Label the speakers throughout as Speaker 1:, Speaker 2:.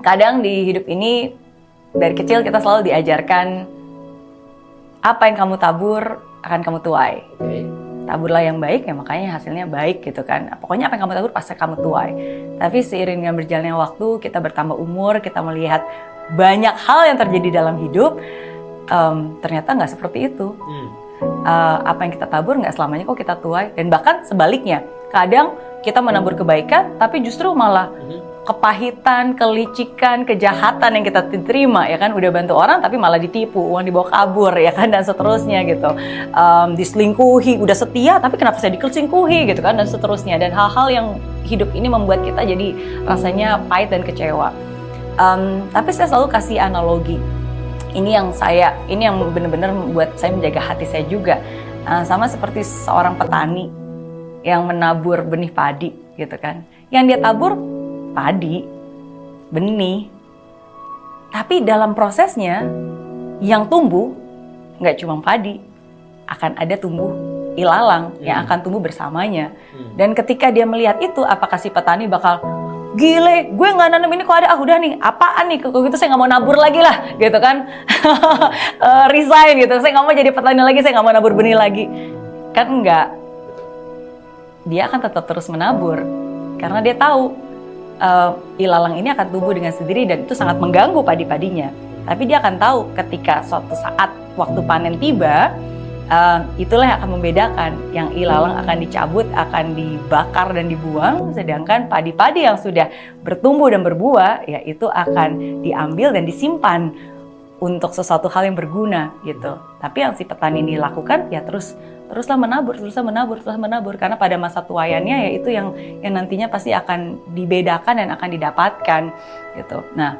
Speaker 1: kadang di hidup ini dari kecil kita selalu diajarkan apa yang kamu tabur akan kamu tuai. Taburlah yang baik ya makanya hasilnya baik gitu kan. Pokoknya apa yang kamu tabur pasti kamu tuai. Tapi seiring dengan berjalannya waktu, kita bertambah umur, kita melihat banyak hal yang terjadi dalam hidup, ternyata nggak seperti itu. Apa yang kita tabur nggak selamanya kok kita tuai. Dan bahkan sebaliknya, kadang kita menabur kebaikan, tapi justru malah kepahitan, kelicikan, kejahatan yang kita terima, ya kan, udah bantu orang tapi malah ditipu, uang dibawa kabur, ya kan, dan seterusnya gitu. Diselingkuhi, udah setia tapi kenapa saya diselingkuhi gitu kan, dan seterusnya. Dan hal-hal yang hidup ini membuat kita jadi rasanya pahit dan kecewa. Tapi saya selalu kasih analogi. Ini yang benar-benar membuat saya menjaga hati saya juga. Sama seperti seorang petani yang menabur benih padi gitu kan. Yang dia tabur padi, benih. Tapi dalam prosesnya yang tumbuh nggak cuma padi, akan ada tumbuh ilalang yang akan tumbuh bersamanya. Dan ketika dia melihat itu, apakah si petani bakal gile, gue nggak nanam ini kok ada, udah nih, apaan nih, kalau gitu saya nggak mau nabur lagi lah, gitu kan. Resign gitu, saya nggak mau jadi petani lagi, saya nggak mau nabur benih lagi. Kan enggak, dia akan tetap terus menabur, karena dia tahu ilalang ini akan tumbuh dengan sendiri dan itu sangat mengganggu padi-padinya. Tapi dia akan tahu ketika suatu saat waktu panen tiba, itulah yang akan membedakan. Yang ilalang akan dicabut, akan dibakar dan dibuang, sedangkan padi-padi yang sudah bertumbuh dan berbuah, ya itu akan diambil dan disimpan untuk sesuatu hal yang berguna gitu. Tapi yang si petani ini lakukan ya teruslah menabur, karena pada masa tuaiannya ya itu yang nantinya pasti akan dibedakan dan akan didapatkan gitu. Nah,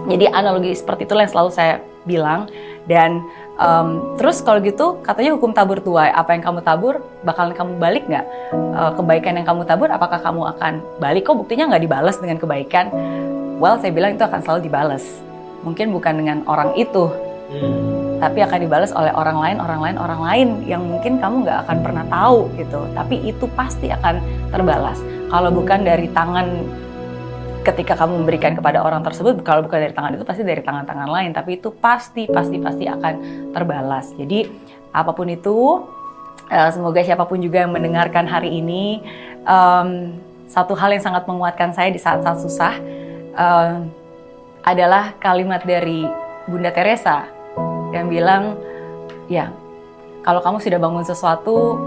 Speaker 1: jadi analogi seperti itulah yang selalu saya bilang. Dan terus kalau gitu katanya hukum tabur tuai, apa yang kamu tabur bakalan kamu balik nggak? Kebaikan yang kamu tabur apakah kamu akan balik? Kok buktinya nggak dibalas dengan kebaikan? Well, saya bilang itu akan selalu dibalas. Mungkin bukan dengan orang itu, tapi akan dibalas oleh orang lain yang mungkin kamu nggak akan pernah tahu gitu. Tapi itu pasti akan terbalas. Kalau bukan dari tangan ketika kamu memberikan kepada orang tersebut, kalau bukan dari tangan itu pasti dari tangan-tangan lain. Tapi itu pasti akan terbalas. Jadi apapun itu, semoga siapapun juga yang mendengarkan hari ini, satu hal yang sangat menguatkan saya di saat-saat susah adalah kalimat dari Bunda Teresa yang bilang, ya kalau kamu sudah bangun sesuatu,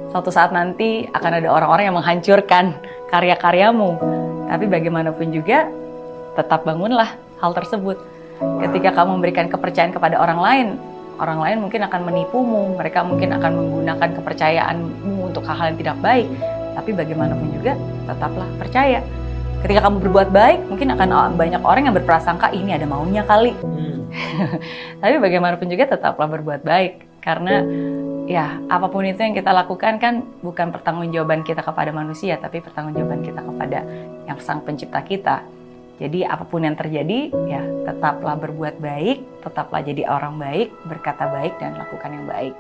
Speaker 1: suatu saat nanti akan ada orang-orang yang menghancurkan karya-karyamu. Tapi bagaimanapun juga, tetap bangunlah hal tersebut. Ketika kamu memberikan kepercayaan kepada orang lain mungkin akan menipumu, mereka mungkin akan menggunakan kepercayaanmu untuk hal-hal yang tidak baik. Tapi bagaimanapun juga, tetaplah percaya. Ketika kamu berbuat baik, mungkin akan banyak orang yang berprasangka ini ada maunya kali. Tapi bagaimanapun juga tetaplah berbuat baik. Karena ya apapun itu yang kita lakukan kan bukan pertanggungjawaban kita kepada manusia, tapi pertanggungjawaban kita kepada yang Sang Pencipta kita. Jadi apapun yang terjadi, ya tetaplah berbuat baik, tetaplah jadi orang baik, berkata baik dan lakukan yang baik.